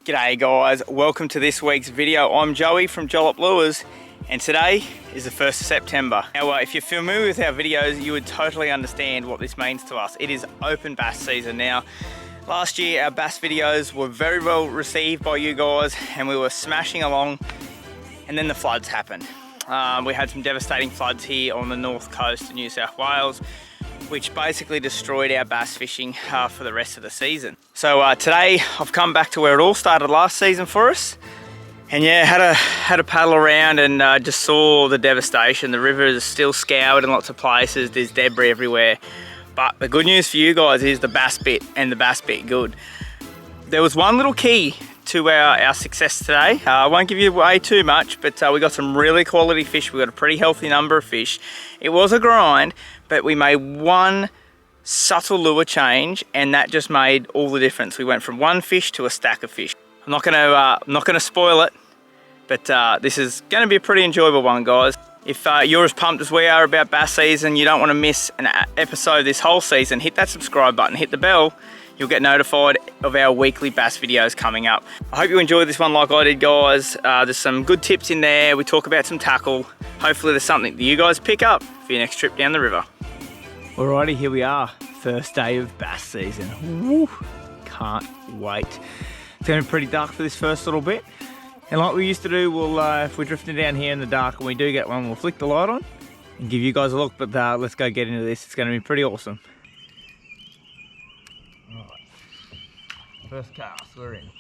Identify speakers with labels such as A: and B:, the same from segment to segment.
A: G'day guys, welcome to this week's video. I'm Joey from Jollip Lures and today is the 1st of September. Now if you're familiar with our videos, you would totally understand what this means to us. It is open bass season now. Last year our bass videos were very well received by you guys and we were smashing along, and then the floods happened. We had some devastating floods here on the north coast of New South Wales, which basically destroyed our bass fishing for the rest of the season. So today I've come back to where it all started last season for us, and yeah, had a paddle around and just saw the devastation. The river is still scoured in lots of places, there's debris everywhere, but the good news for you guys is the bass bit, and the bass bit good. There was one little key to our success today. I won't give you away too much, but we got some really quality fish. We got a pretty healthy number of fish. It was a grind, but we made one subtle lure change and that just made all the difference. We went from one fish to a stack of fish. I'm not gonna spoil it, but this is gonna be a pretty enjoyable one, guys. If you're as pumped as we are about bass season, you don't want to miss an episode this whole season, hit that subscribe button, hit the bell. You'll get notified of our weekly bass videos coming up. I hope you enjoyed this one like I did, guys. There's some good tips in there. We talk about some tackle. Hopefully there's something that you guys pick up for your next trip down the river. Alrighty, here we are. First day of bass season. Woo, can't wait. It's gonna be pretty dark for this first little bit. And like we used to do, we'll if we're drifting down here in the dark and we do get one, we'll flick the light on and give you guys a look. But let's go get into this. It's gonna be pretty awesome. First cast, we're in.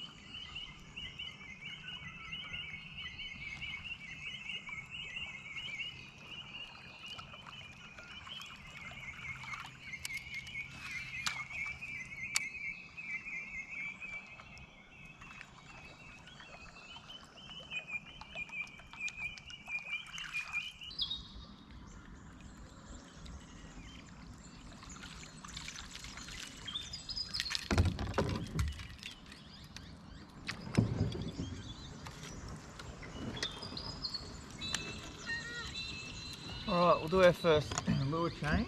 A: Alright, we'll do our first lure change.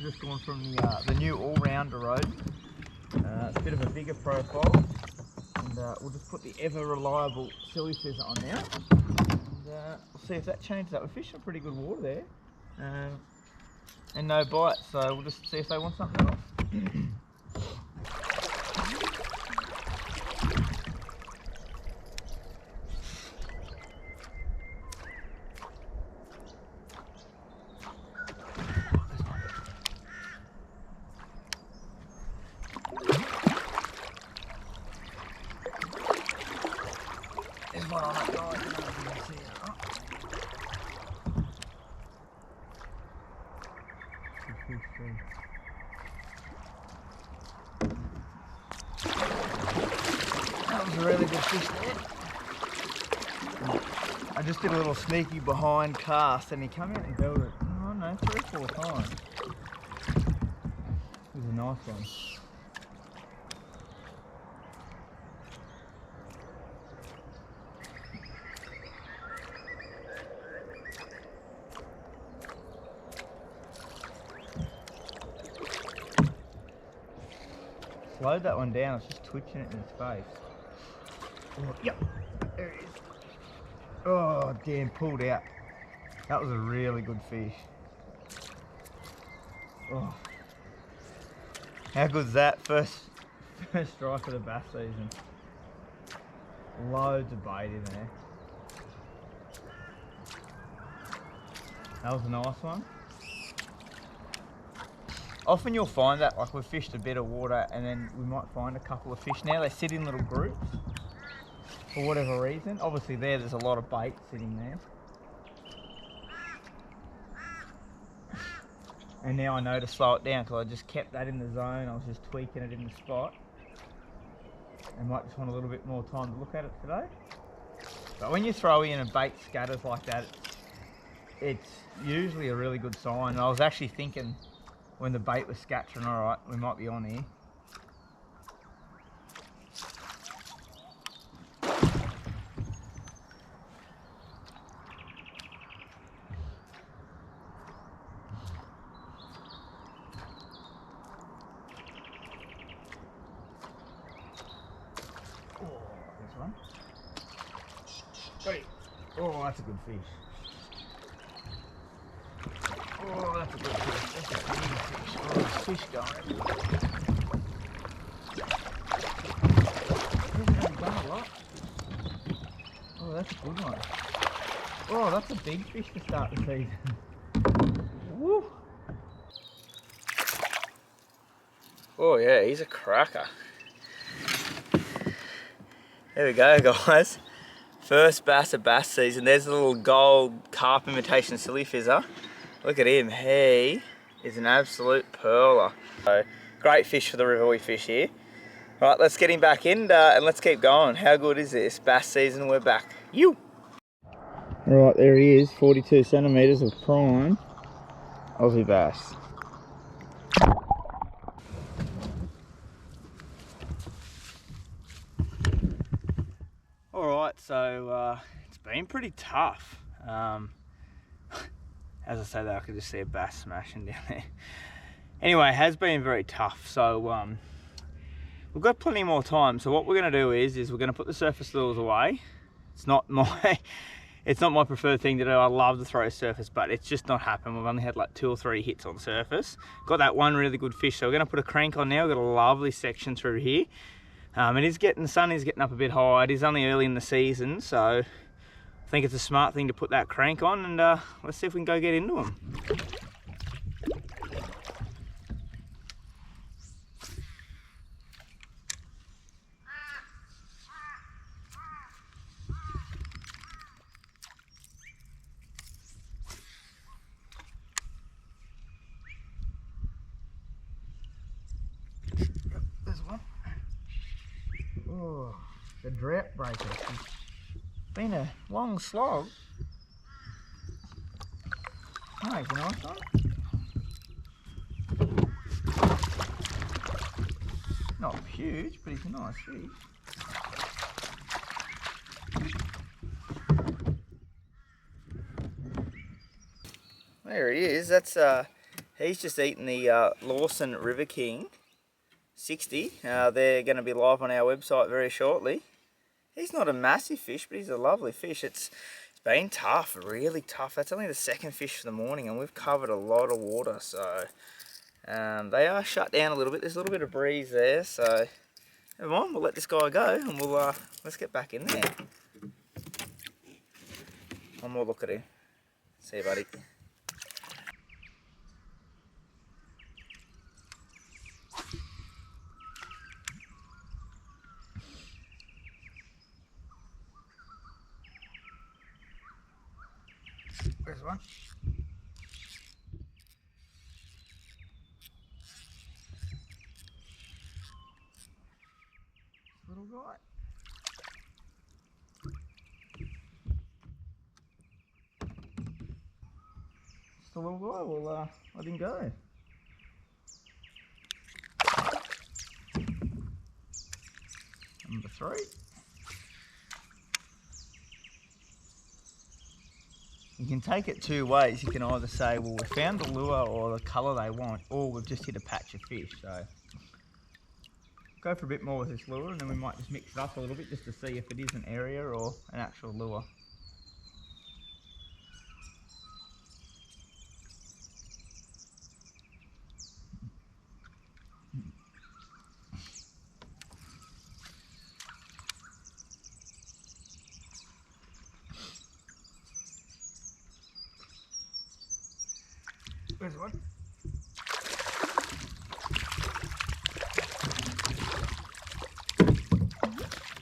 A: Just going from the new all-rounder rod. It's a bit of a bigger profile. And we'll just put the ever-reliable silly scissor on now. And we'll see if that changes up. We're fishing pretty good water there. And no bite, so we'll just see if they want something else. There's one on that guy, I don't know if you can see it. That was a really good fish there. I just did a little sneaky behind cast and he came out and held it, I don't know, 3 or 4 times. It was a nice one. Slowed that one down, I was just twitching it in its face. Oh, yep, there it is. Oh, damn, pulled out. That was a really good fish. Oh. How good's that? First strike of the bass season. Loads of bait in there. That was a nice one. Often you'll find that, like we've fished a bit of water and then we might find a couple of fish now. They sit in little groups for whatever reason. Obviously there's a lot of bait sitting there. And now I know to slow it down because I just kept that in the zone. I was just tweaking it in the spot. I might just want a little bit more time to look at it today. But when you throw in a bait scatters like that, it's usually a really good sign. And I was actually thinking, when the bait was scattering, alright, we might be on here. one. Got it. Oh, that's a good fish. Oh, that's a good fish. That's a big fish. Oh, there's fish going everywhere. Hasn't done a lot. Oh, that's a good one. Oh, that's a big fish to start the season. Woo! Oh yeah, he's a cracker. There we go, guys. First bass of bass season. There's a little gold carp imitation silly fizzer. Look at him. He is an absolute pearler. So, great fish for the river we fish here. Right, let's get him back in and let's keep going. How good is this? Bass season, we're back. You. Right, there he is. 42 centimetres of prime Aussie bass. Alright, so it's been pretty tough. As I say that, I could just see a bass smashing down there. Anyway, it has been very tough, so we've got plenty more time. So what we're going to do is we're going to put the surface lures away. It's not my preferred thing to do. I love to throw surface, but it's just not happened. We've only had like 2 or 3 hits on surface. Got that one really good fish, so we're going to put a crank on now. We've got a lovely section through here. The sun is getting up a bit high. It is only early in the season, so I think it's a smart thing to put that crank on, and let's see if we can go get into them. Yep, there's one. Oh, the drought breaker. It's been a long slog. Oh, he's a nice one. Not huge, but he's a nice fish. There he is. That's he's just eaten the Lawson River King 60. They're going to be live on our website very shortly. He's not a massive fish, but he's a lovely fish. It's been tough, really tough. That's only the second fish for the morning, and we've covered a lot of water, so they are shut down a little bit. There's a little bit of breeze there, so never mind. We'll let this guy go, and we'll let's get back in there. One more look at him. See you, buddy. There's one. Little guy. Just a little guy. We'll let him go. Number 3. You can take it 2 ways. You can either say, well, we found the lure or the colour they want, or we've just hit a patch of fish. So go for a bit more with this lure, and then we might just mix it up a little bit just to see if it is an area or an actual lure. There's one.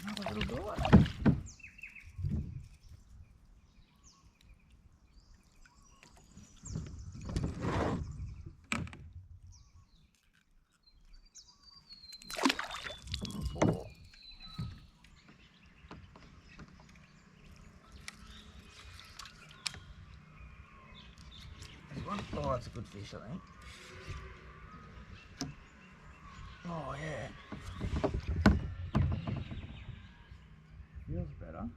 A: Another little guy. Oh, that's a good fish, I think. Oh, yeah. Feels better.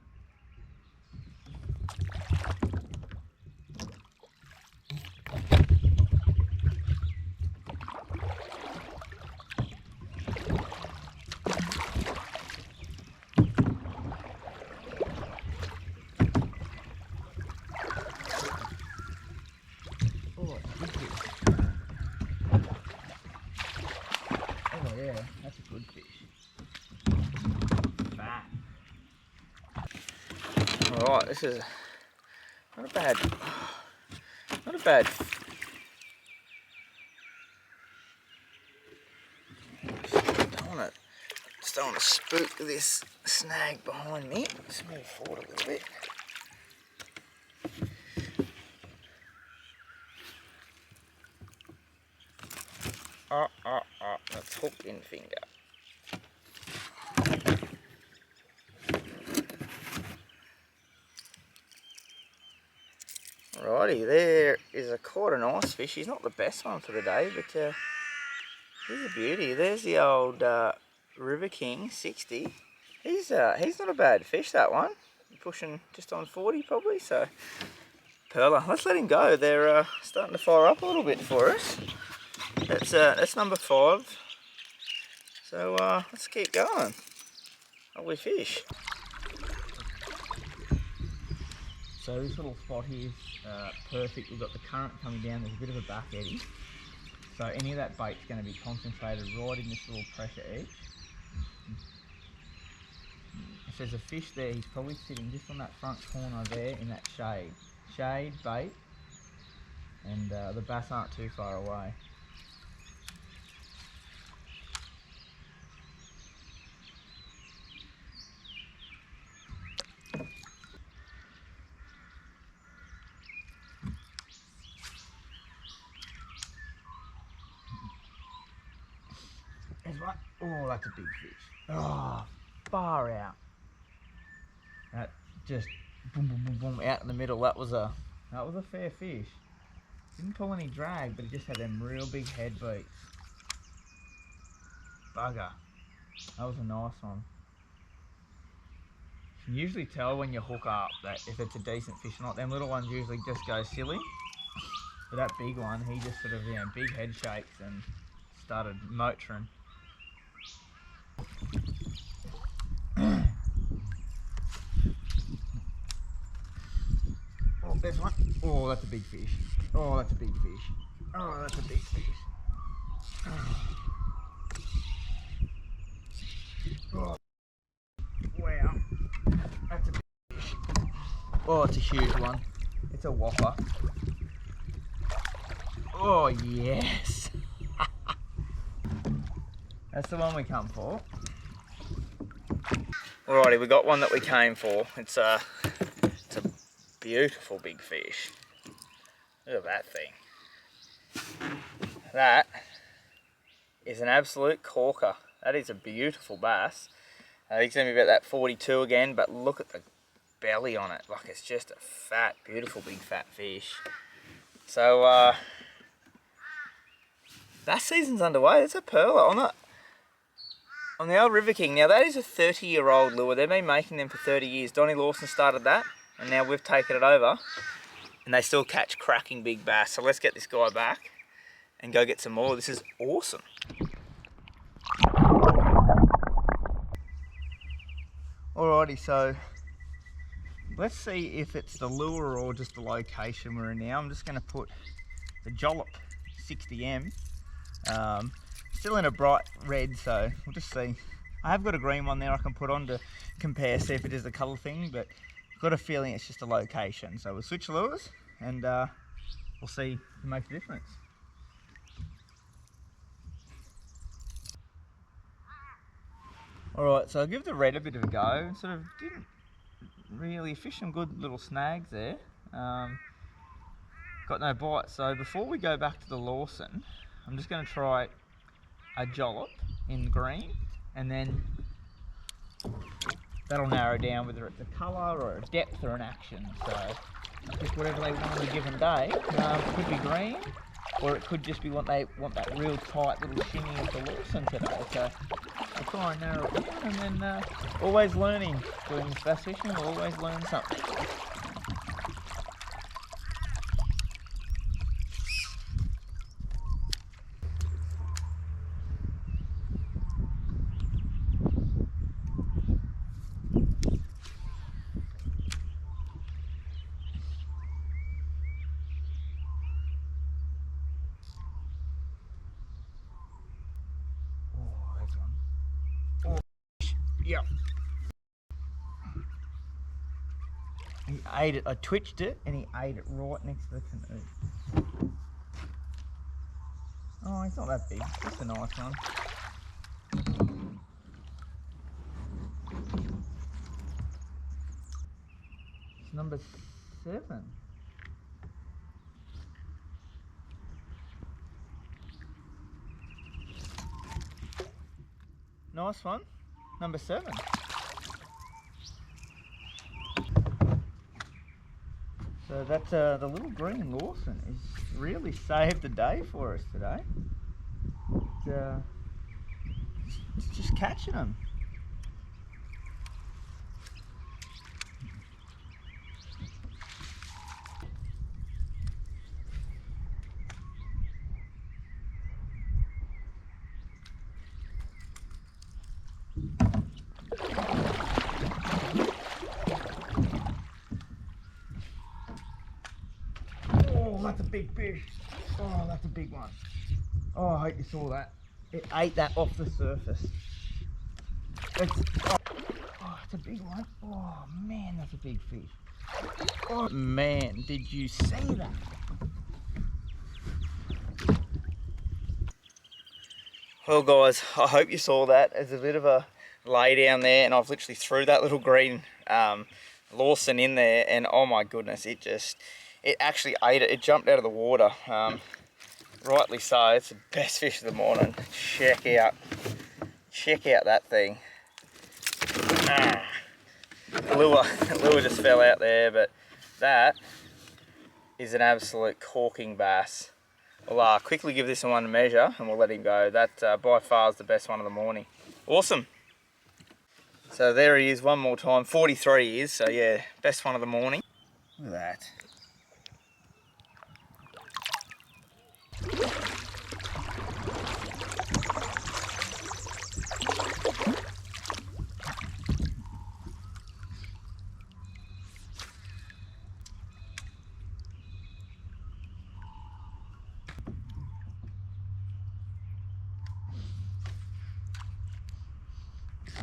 A: Alright, this is not a bad, not a bad. Just don't want to spook this snag behind me. Let's move forward a little bit. That's hooked in finger. Alrighty, there is quite a nice fish. He's not the best one for the day, but he's a beauty. There's the old River King 60. He's not a bad fish, that one. Pushing just on 40 probably, so perler. Let's let him go. They're starting to fire up a little bit for us. That's number 5. So let's keep going. Lovely fish. So this little spot here is perfect. We've got the current coming down. There's a bit of a back eddy. So any of that bait's going to be concentrated right in this little pressure edge. If there's a fish there, he's probably sitting just on that front corner there in that shade. Shade, bait, and the bass aren't too far away. There's one. Oh, that's a big fish. Oh, far out. That just boom, boom, boom, boom, out in the middle. That was a fair fish. Didn't pull any drag, but he just had them real big head beats. Bugger. That was a nice one. You can usually tell when you hook up that if it's a decent fish or not. Them little ones usually just go silly. But that big one, he just sort of, big head shakes and started motoring. Oh, there's one. Oh, that's a big fish. Oh, that's a big fish. Oh, that's a big fish. Oh. Wow. That's a big fish. Oh, it's a huge one. It's a whopper. Oh, yes. That's the one we come for. Alrighty, we got one that we came for. It's a beautiful big fish. Look at that thing. That is an absolute corker. That is a beautiful bass. He's going to be about that 42 again, but look at the belly on it. Like, it's just a fat, beautiful big fat fish. So, bass season's underway. It's a perler on the old River King. Now, that is a 30-year-old lure. They've been making them for 30 years. Donnie Lawson started that, and now we've taken it over. And they still catch cracking big bass. So let's get this guy back and go get some more. This is awesome. Alrighty, so let's see if it's the lure or just the location we're in now. I'm just going to put the Jollip 60M. Still in a bright red, so we'll just see. I have got a green one there I can put on to compare, see if it is a colour thing, but I've got a feeling it's just a location. So we'll switch lures and we'll see if it makes a difference. Alright, so I'll give the red a bit of a go. Sort of didn't really fish some good little snags there. Got no bite. So before we go back to the Lawson, I'm just going to try a Jollip in green, and then that'll narrow down whether it's a colour or a depth or an action. So just whatever they want on a given day. It could be green, or it could just be what they want, that real tight little shimmy of the Lawson today. So I'll try and narrow it down, and then always learning. Doing this bass fishing, we'll always learn something. Yeah. He ate it. I twitched it and he ate it right next to the canoe. Oh, he's not that big. Just a nice one. It's number 7. Nice one. Number 7. So that's the little green Lawson has really saved the day for us today. It's just catching them. Oh, that's a big fish. Oh, that's a big one. Oh, I hope you saw that. It ate that off the surface. Oh, it's a big one. Oh man, that's a big fish. Oh man, did you see that? Well guys, I hope you saw that. There's a bit of a lay down there and I've literally threw that little green Lawson in there and oh my goodness, it actually ate it. It jumped out of the water. Rightly so, it's the best fish of the morning. Check out that thing. The lure just fell out there, but that is an absolute corking bass. We'll quickly give this one a measure and we'll let him go. That by far is the best one of the morning. Awesome. So there he is one more time, 43 he is, so yeah, best one of the morning. Look at that.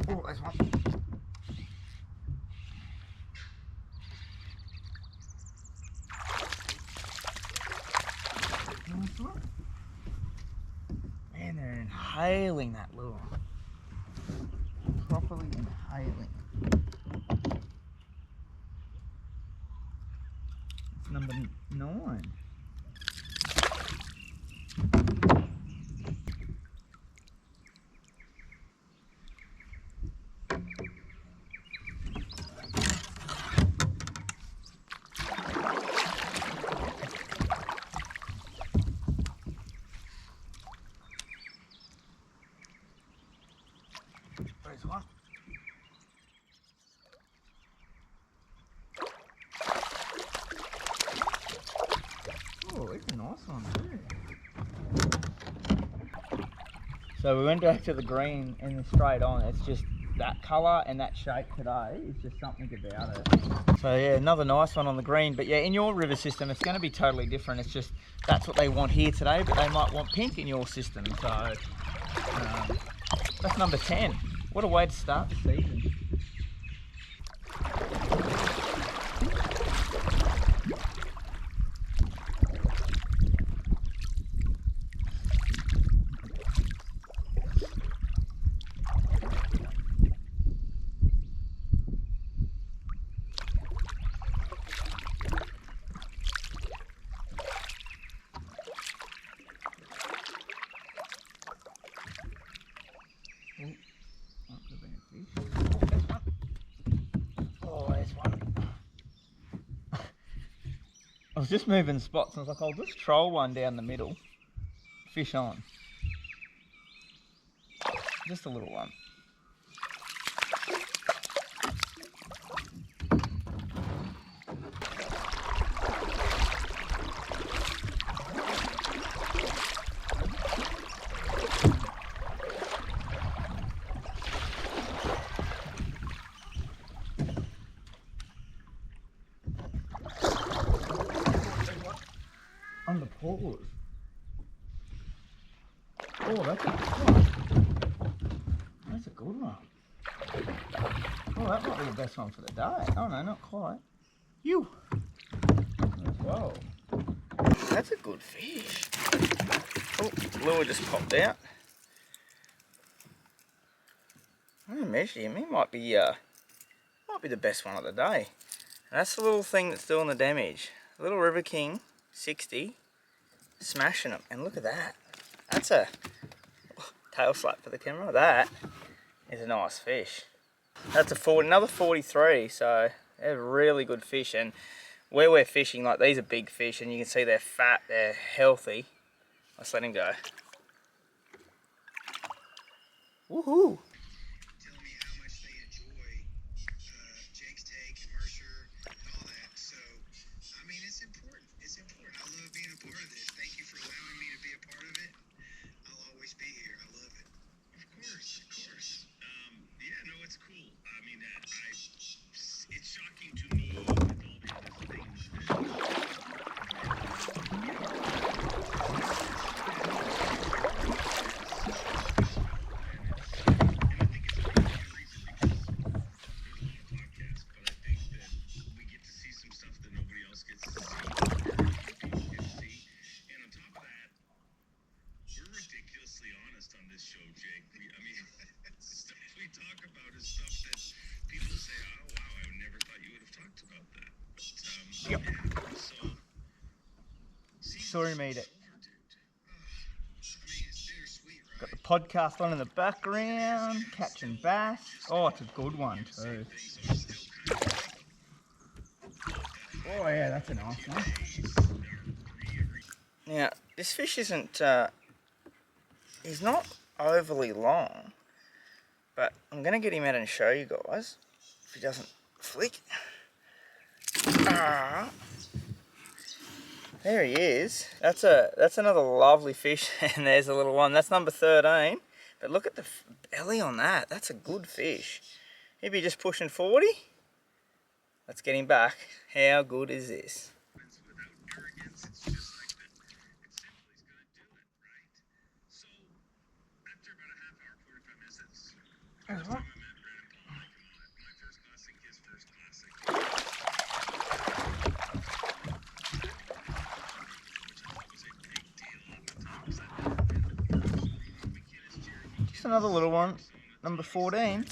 A: Oh, there's one. Nice one. Man, they're inhaling that lure. Properly inhaling. It's number 9. There's one. Oh, it's a nice one too. So we went back to the green and then straight on. It's just that colour and that shape today is just something about it. So yeah, another nice one on the green. But yeah, in your river system, it's going to be totally different. It's just that's what they want here today, but they might want pink in your system. So that's number 10. What a way to start the season. Oh, there's one. I was just moving spots and I was like, I'll just troll one down the middle. Fish on. Just a little one. On the paws. Oh, that's a good one. That's a good one. Oh, that might be the best one for the day. Oh no, not quite. You. Whoa. That's a good fish. Oh, lure just popped out. I'm gonna measure him. He might be the best one of the day. And that's the little thing that's doing the damage. Little River King, 60, smashing them. And look at that. That's a tail slap for the camera. That is a nice fish. That's another 43. So they're really good fish. And where we're fishing, like these are big fish, and you can see they're fat, they're healthy. Let's let him go. Woohoo! Yep. Saw him eat it. Got the podcast on in the background, catching bass. Oh, it's a good one too. Oh yeah, that's a nice one. Now, this fish isn't, he's not overly long, but I'm going to get him out and show you guys if he doesn't flick. There he is. That's another lovely fish, and there's a little one. That's number 13. But look at the belly on that. That's a good fish. He'd be just pushing 40. Let's get him back. How good is this? Just another little one, number 14.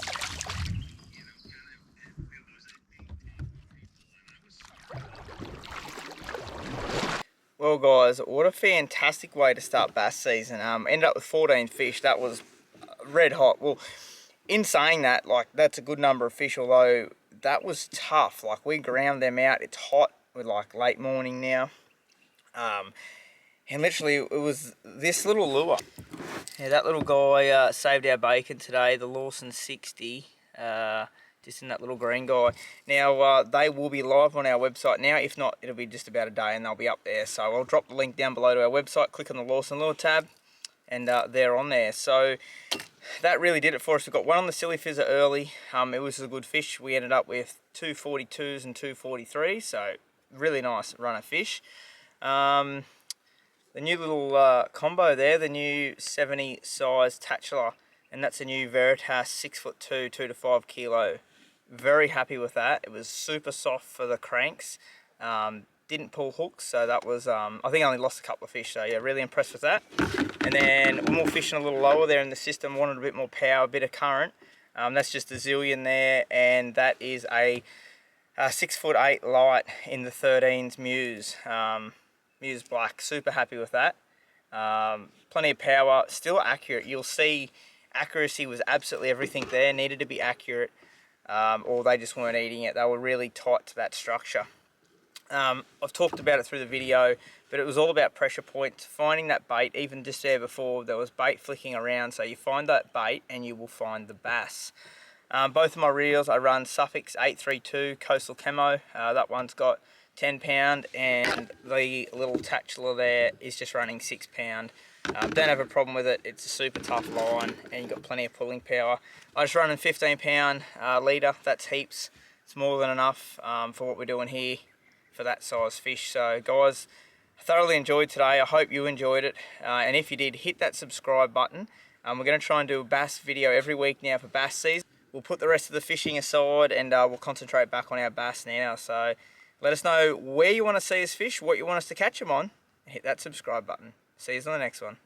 A: Well guys, what a fantastic way to start bass season. Ended up with 14 fish. That was red hot. Well, in saying that, like, that's a good number of fish, although that was tough. Like, we ground them out. It's hot. We're like late morning now. And literally it was this little lure. Yeah, that little guy saved our bacon today, the Lawson 60. Just in that little green guy. Now, they will be live on our website now. If not, it'll be just about a day and they'll be up there. So I'll drop the link down below to our website. Click on the Lawson Lure tab and they're on there. So that really did it for us. We got one on the silly fizzer early. It was a good fish. We ended up with 2 42s and 2 43s. So really nice run of fish. The new little combo there, the new 70 size Tatula. And that's a new Veritas 6'2", 2 to 5 kilo. Very happy with that. It was super soft for the cranks. Didn't pull hooks, so that was, I think I only lost a couple of fish, so yeah, really impressed with that. And then when we were fishing a little lower there in the system, wanted a bit more power, a bit of current. That's just a zillion there, and that is a 6'8" light in the 13s Muse. Muse Black, super happy with that. Plenty of power, still accurate. You'll see accuracy was absolutely everything there, needed to be accurate, or they just weren't eating it. They were really tight to that structure. I've talked about it through the video, but it was all about pressure points, finding that bait. Even just there before, there was bait flicking around, so you find that bait and you will find the bass. Both of my reels, I run Suffix 832 Coastal Camo. That one's got 10 pound, and the little Tatula there is just running 6 pound. Don't have a problem with it. It's a super tough line and you've got plenty of pulling power. I just run a 15 pound leader. That's heaps. It's more than enough for what we're doing here for that size fish. So guys, I thoroughly enjoyed today. I hope you enjoyed it. And if you did, hit that subscribe button. We're going to try and do a bass video every week now for bass season. We'll put the rest of the fishing aside and we'll concentrate back on our bass now. So Let us know where you want to see us fish, what you want us to catch them on, and hit that subscribe button. See you on the next one.